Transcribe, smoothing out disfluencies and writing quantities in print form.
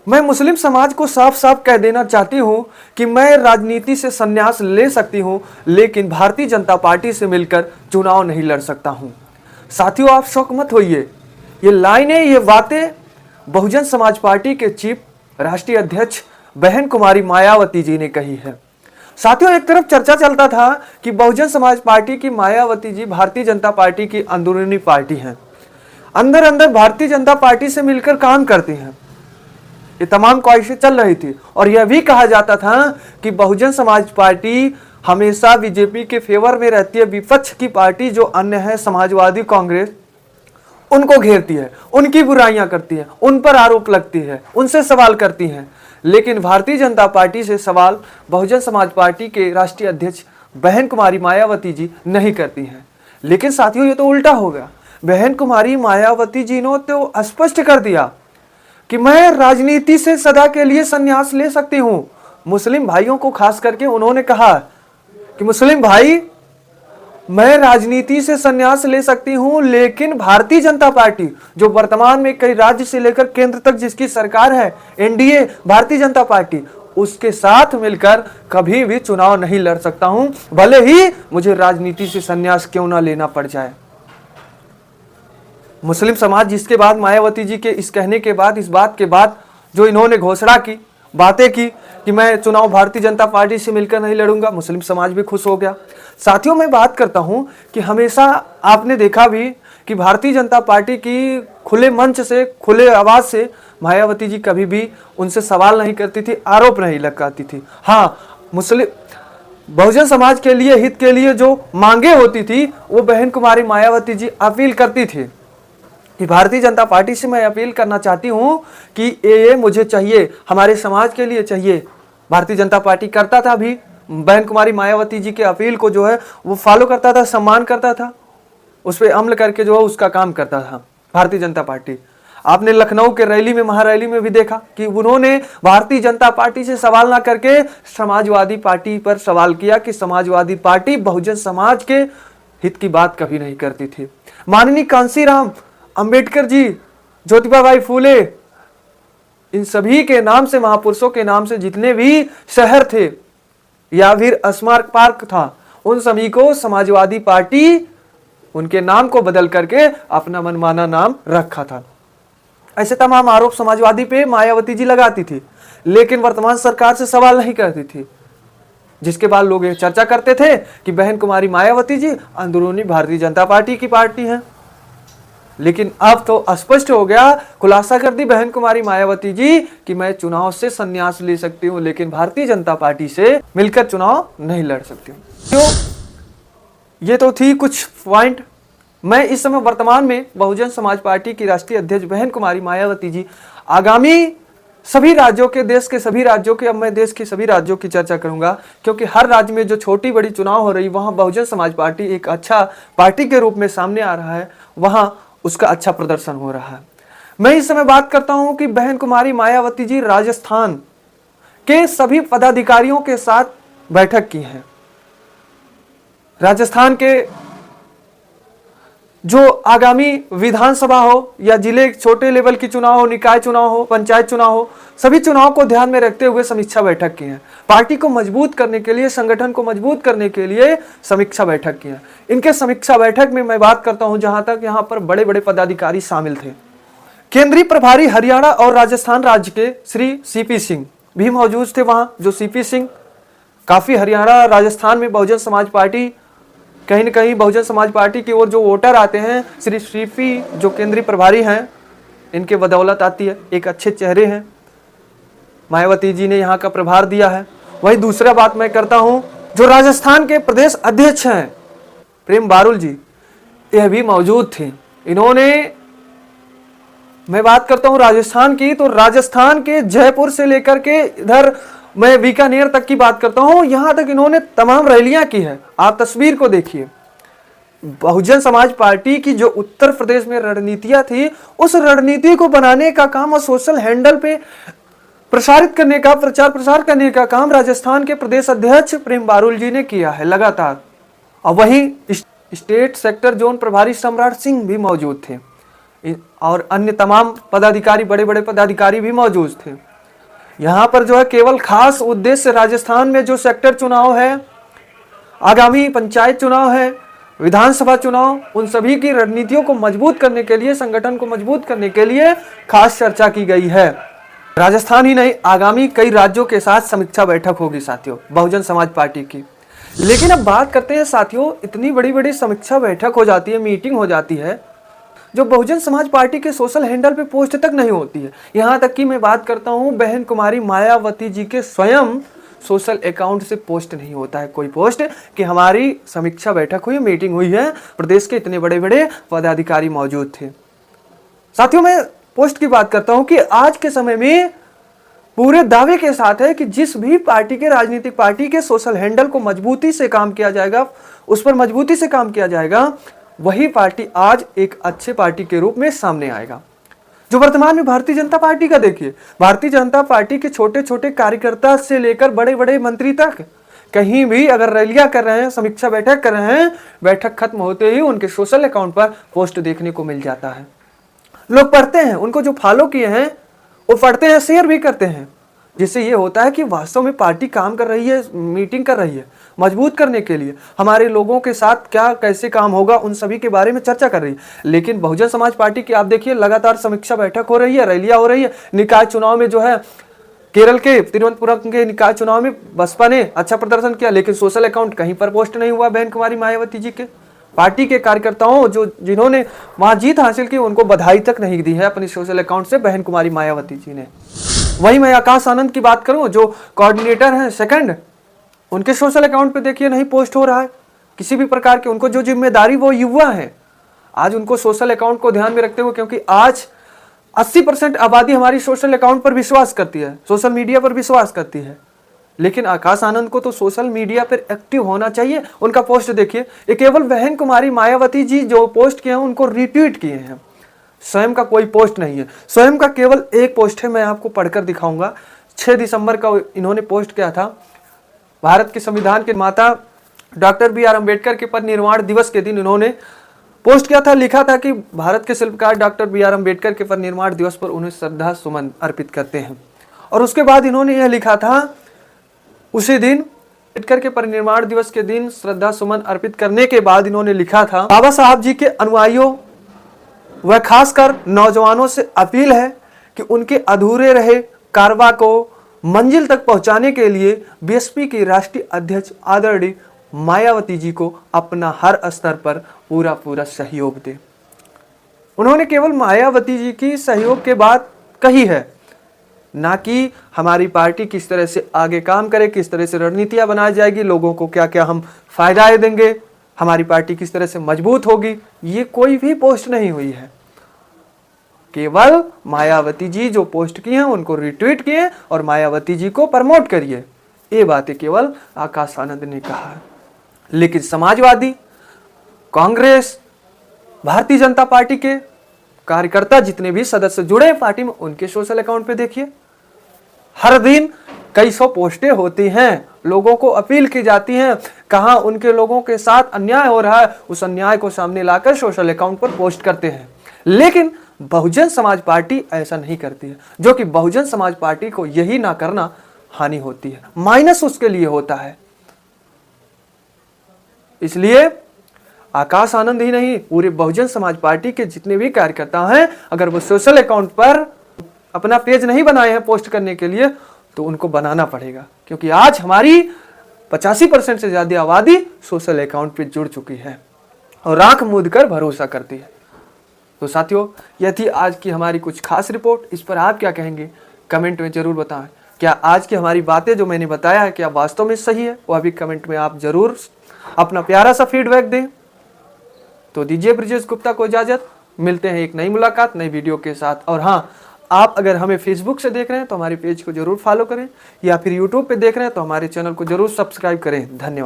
मैं मुस्लिम समाज को साफ साफ कह देना चाहती हूं कि मैं राजनीति से संन्यास ले सकती हूं, लेकिन भारतीय जनता पार्टी से मिलकर चुनाव नहीं लड़ सकता हूं। साथियों, आप शौक मत होइए। ये लाइनें, ये बातें बहुजन समाज पार्टी के चीफ राष्ट्रीय अध्यक्ष बहन कुमारी मायावती जी ने कही है। साथियों, एक तरफ चर्चा चलता था कि बहुजन समाज पार्टी की मायावती जी भारतीय जनता पार्टी की अंदरूनी पार्टी हैं, अंदर अंदर भारतीय जनता पार्टी से मिलकर काम करती हैं। ये तमाम ख्वाहिशें चल रही थी और यह भी कहा जाता था कि बहुजन समाज पार्टी हमेशा बीजेपी के फेवर में रहती है। विपक्ष की पार्टी जो अन्य है, समाजवादी कांग्रेस, उनको घेरती है, उनकी बुराइयां करती है, उन पर आरोप लगती है, उनसे सवाल करती हैं। लेकिन भारतीय जनता पार्टी से सवाल बहुजन समाज पार्टी के राष्ट्रीय अध्यक्ष बहन कुमारी मायावती जी नहीं करती हैं। लेकिन साथियों, ये तो उल्टा हो गया। बहन कुमारी मायावती जी ने तो स्पष्ट कर दिया कि मैं राजनीति से सदा के लिए संन्यास ले सकती हूं। मुस्लिम भाइयों को खास करके उन्होंने कहा कि मुस्लिम भाई, मैं राजनीति से संन्यास ले सकती हूं, लेकिन भारतीय जनता पार्टी जो वर्तमान में कई राज्य से लेकर केंद्र तक जिसकी सरकार है, एनडीए, भारतीय जनता पार्टी, उसके साथ मिलकर कभी भी चुनाव नहीं लड़ सकता हूं, भले ही मुझे राजनीति से संन्यास क्यों ना लेना पड़ जाए। मुस्लिम समाज जिसके बाद मायावती जी के इस कहने के बाद, इस बात के बाद जो इन्होंने घोषणा की, बातें की कि मैं चुनाव भारतीय जनता पार्टी से मिलकर नहीं लड़ूंगा, मुस्लिम समाज भी खुश हो गया। साथियों, मैं बात करता हूं कि हमेशा आपने देखा भी कि भारतीय जनता पार्टी की खुले मंच से, खुले आवाज से मायावती जी कभी भी उनसे सवाल नहीं करती थी, आरोप नहीं लगाती थी। हाँ, मुस्लिम बहुजन समाज के लिए, हित के लिए जो मांगे होती थी, वो बहन कुमारी मायावती जी अपील करती थी कि भारतीय जनता पार्टी से मैं अपील करना चाहती हूं कि ये मुझे चाहिए, हमारे समाज के लिए चाहिए। भारतीय जनता पार्टी करता था भी, बहन कुमारी मायावती जी के अपील को जो है वो फॉलो करता था, सम्मान करता था, उस पर अमल करके जो है उसका काम करता था भारतीय जनता पार्टी। आपने लखनऊ के रैली में, महारैली में भी देखा कि उन्होंने भारतीय जनता पार्टी से सवाल ना करके समाजवादी पार्टी पर सवाल किया कि समाजवादी पार्टी बहुजन समाज के हित की बात कभी नहीं करती थी। माननीय कांशीराम अंबेडकर जी, ज्योतिबा बाई फूले, इन सभी के नाम से, महापुरुषों के नाम से जितने भी शहर थे या फिर स्मारक पार्क था, उन सभी को समाजवादी पार्टी उनके नाम को बदल करके अपना मनमाना नाम रखा था। ऐसे तमाम आरोप समाजवादी पे मायावती जी लगाती थी, लेकिन वर्तमान सरकार से सवाल नहीं करती थी, जिसके बाद लोग ये चर्चा करते थे कि बहन कुमारी मायावती जी अंदरूनी भारतीय जनता पार्टी की पार्टी हैं। लेकिन अब तो स्पष्ट हो गया, खुलासा कर दी बहन कुमारी मायावती जी कि मैं चुनाव से संन्यास ले सकती हूं, लेकिन भारतीय जनता पार्टी से मिलकर चुनाव नहीं लड़ सकती हूं। क्यों? ये तो थी कुछ पॉइंट। मैं इस समय वर्तमान में बहुजन समाज पार्टी की राष्ट्रीय अध्यक्ष बहन कुमारी मायावती जी आगामी सभी राज्यों के, देश के सभी राज्यों के, अब मैं देश के सभी राज्यों की चर्चा करूंगा, क्योंकि हर राज्य में जो छोटी बड़ी चुनाव हो रही, वहां बहुजन समाज पार्टी एक अच्छा पार्टी के रूप में सामने आ रहा है, वहां उसका अच्छा प्रदर्शन हो रहा है। मैं इस समय बात करता हूं कि बहन कुमारी मायावती जी राजस्थान के सभी पदाधिकारियों के साथ बैठक की है। राजस्थान के जो आगामी विधानसभा हो या जिले छोटे लेवल की चुनाव हो, निकाय चुनाव हो, पंचायत चुनाव हो, सभी चुनाव को ध्यान में रखते हुए समीक्षा बैठक की है। पार्टी को मजबूत करने के लिए, संगठन को मजबूत करने के लिए समीक्षा बैठक की है। इनके समीक्षा बैठक में मैं बात करता हूं, जहां तक यहां पर बड़े बड़े पदाधिकारी शामिल थे। केंद्रीय प्रभारी हरियाणा और राजस्थान राज्य के श्री सीपी सिंह भी मौजूद थे वहां। जो सीपी सिंह काफी हरियाणा, राजस्थान में बहुजन समाज पार्टी, कहीं न कहीं बहुजन समाज पार्टी की ओर जो वोटर आते हैं, श्री सीपी जो केंद्रीय प्रभारी हैं, इनके बदौलत आती है। एक अच्छे चेहरे हैं, मायावती जी ने यहाँ का प्रभार दिया है। वही दूसरा बात मैं करता हूं, जो राजस्थान के प्रदेश अध्यक्ष हैं प्रेम बारुल जी, यह भी मौजूद थे। इन्होंने, मैं बात करता हूं राजस्थान की, तो राजस्थान के जयपुर से लेकर के इधर मैं बीकानेर तक की बात करता हूं, यहां तक इन्होंने तमाम रैलियां की है। आप तस्वीर को देखिए। बहुजन समाज पार्टी की जो उत्तर प्रदेश में रणनीतियां थी, उस रणनीति को बनाने का काम और सोशल हैंडल पे प्रसारित करने का, प्रचार प्रसार करने का काम राजस्थान के प्रदेश अध्यक्ष प्रेम बारुल जी ने किया है लगातार। और वहीं स्टेट सेक्टर जोन प्रभारी सम्राट सिंह भी मौजूद थे और अन्य तमाम पदाधिकारी, बड़े बड़े पदाधिकारी भी मौजूद थे। यहाँ पर जो है केवल खास उद्देश्य राजस्थान में जो सेक्टर चुनाव है, आगामी पंचायत चुनाव है, विधानसभा चुनाव, उन सभी की रणनीतियों को मजबूत करने के लिए, संगठन को मजबूत करने के लिए खास चर्चा की गई है। राजस्थान ही नहीं, आगामी कई राज्यों के साथ समीक्षा बैठक होगी साथियों बहुजन समाज पार्टी की। लेकिन अब बात करते हैं साथियों, इतनी बड़ी बड़ी समीक्षा बैठक हो जाती है, मीटिंग हो जाती है, जो बहुजन समाज पार्टी के सोशल हैंडल पे पोस्ट तक नहीं होती है। यहाँ तक कि मैं बात करता हूँ बहन कुमारी मायावती जी के स्वयं सोशल अकाउंट से पोस्ट नहीं होता है कोई पोस्ट कि हमारी समीक्षा बैठक हुई, मीटिंग हुई है, प्रदेश के इतने बड़े बड़े पदाधिकारी मौजूद थे। साथियों, मैं पोस्ट की बात करता हूं कि आज के समय में पूरे दावे के साथ है कि जिस भी पार्टी के, राजनीतिक पार्टी के सोशल हैंडल को मजबूती से काम किया जाएगा, उस पर मजबूती से काम किया जाएगा, वही पार्टी आज एक अच्छे पार्टी के रूप में सामने आएगा। जो वर्तमान में भारतीय जनता पार्टी का देखिए, भारतीय जनता पार्टी के छोटे छोटे कार्यकर्ता से लेकर बड़े बड़े मंत्री तक कहीं भी अगर रैलियां कर रहे हैं, समीक्षा बैठक कर रहे हैं, बैठक खत्म होते ही उनके सोशल अकाउंट पर पोस्ट देखने को मिल जाता है। लोग पढ़ते हैं, उनको जो फॉलो किए हैं वो पढ़ते हैं, शेयर भी करते हैं, जिससे ये होता है कि वास्तव में पार्टी काम कर रही है, मीटिंग कर रही है, मजबूत करने के लिए हमारे लोगों के साथ क्या कैसे काम होगा उन सभी के बारे में चर्चा कर रही है। लेकिन बहुजन समाज पार्टी की आप देखिए लगातार समीक्षा बैठक हो रही है, रैलियां हो रही है। निकाय चुनाव में जो है केरल के तिरुवनंतपुरम के निकाय चुनाव में बसपा ने अच्छा प्रदर्शन किया, लेकिन सोशल अकाउंट कहीं पर पोस्ट नहीं हुआ बहन कुमारी मायावती जी के। पार्टी के कार्यकर्ताओं जिन्होंने वहां जीत हासिल की, उनको बधाई तक नहीं दी है अपनी सोशल अकाउंट से बहन कुमारी मायावती जी ने। वहीं मैं आकाश आनंद की बात करूं, जो कोऑर्डिनेटर हैं सेकंड, उनके सोशल अकाउंट पे देखिए नहीं पोस्ट हो रहा है किसी भी प्रकार के। उनको जो जिम्मेदारी, वो युवा है, आज उनको सोशल अकाउंट को ध्यान में रखते हुए, क्योंकि आज 80% आबादी हमारी सोशल अकाउंट पर विश्वास करती है, सोशल मीडिया पर विश्वास करती है। लेकिन आकाश आनंद को तो सोशल मीडिया पर एक्टिव होना चाहिए। उनका पोस्ट देखिए, ये केवल बहन कुमारी मायावती जी जो पोस्ट किए हैं उनको रिट्वीट किए हैं, स्वयं का कोई पोस्ट नहीं है। स्वयं का केवल एक पोस्ट है, मैं आपको पढ़कर दिखाऊंगा। 6 दिसंबर का इन्होंने पोस्ट किया था। भारत के संविधान के माता डॉक्टर BR अम्बेडकर के परिनिर्वाण दिवस के दिन इन्होंने पोस्ट किया था, लिखा था कि भारत के शिल्पकार डॉक्टर BR अम्बेडकर के परिनिर्वाण दिवस पर उन्हें श्रद्धा सुमन अर्पित करते हैं। और उसके बाद इन्होंने यह लिखा था, उसी दिन अम्बेडकर के परिनिर्वाण दिवस के दिन श्रद्धा सुमन अर्पित करने के बाद इन्होंने लिखा था, बाबा साहब जी के अनुयायियों व खासकर नौजवानों से अपील है कि उनके अधूरे रहे कारवा को मंजिल तक पहुंचाने के लिए BSP की राष्ट्रीय अध्यक्ष आदरणीय मायावती जी को अपना हर स्तर पर पूरा सहयोग दे। उन्होंने केवल मायावती जी की सहयोग के बात कही है, ना कि हमारी पार्टी किस तरह से आगे काम करे, किस तरह से रणनीतियां बनाई जाएगी, लोगों को क्या क्या हम फायदा देंगे, हमारी पार्टी किस तरह से मजबूत होगी, ये कोई भी पोस्ट नहीं हुई है। केवल मायावती जी जो पोस्ट किए हैं उनको रिट्वीट किए और मायावती जी को प्रमोट करिए, ये बातें केवल आकाश आनंद ने कहा है। लेकिन समाजवादी, कांग्रेस, भारतीय जनता पार्टी के कार्यकर्ता जितने भी सदस्य जुड़े हैं पार्टी में, उनके सोशल अकाउंट पे देखिए हर दिन कई सौ पोस्टें होती हैं, लोगों को अपील की जाती हैं, कहां उनके लोगों के साथ अन्याय हो रहा है, उस अन्याय को सामने लाकर सोशल अकाउंट पर पोस्ट करते हैं। लेकिन बहुजन समाज पार्टी ऐसा नहीं करती है, जो कि बहुजन समाज पार्टी को यही ना करना हानि होती है, माइनस उसके लिए होता है। इसलिए आकाश आनंद ही नहीं, पूरे बहुजन समाज पार्टी के जितने भी कार्यकर्ता हैं, अगर वो सोशल अकाउंट पर अपना पेज नहीं बनाए हैं पोस्ट करने के लिए, तो उनको बनाना पड़ेगा, क्योंकि आज हमारी 85% से ज्यादा आबादी सोशल अकाउंट पे जुड़ चुकी है और आंख मूंद कर भरोसा करती है। तो साथियों, यह थी आज की हमारी कुछ खास रिपोर्ट। इस पर आप क्या कहेंगे कमेंट में जरूर बताएं। क्या आज की हमारी बातें जो मैंने बताया है क्या वास्तव में सही है, वह भी कमेंट में आप जरूर अपना प्यारा सा फीडबैक दें। तो दीजिए ब्रिजेश गुप्ता को इजाजत, मिलते हैं एक नई मुलाकात नई वीडियो के साथ। और हाँ, आप अगर हमें फेसबुक से देख रहे हैं तो हमारे पेज को जरूर फॉलो करें, या फिर यूट्यूब पे देख रहे हैं तो हमारे चैनल को जरूर सब्सक्राइब करें। धन्यवाद।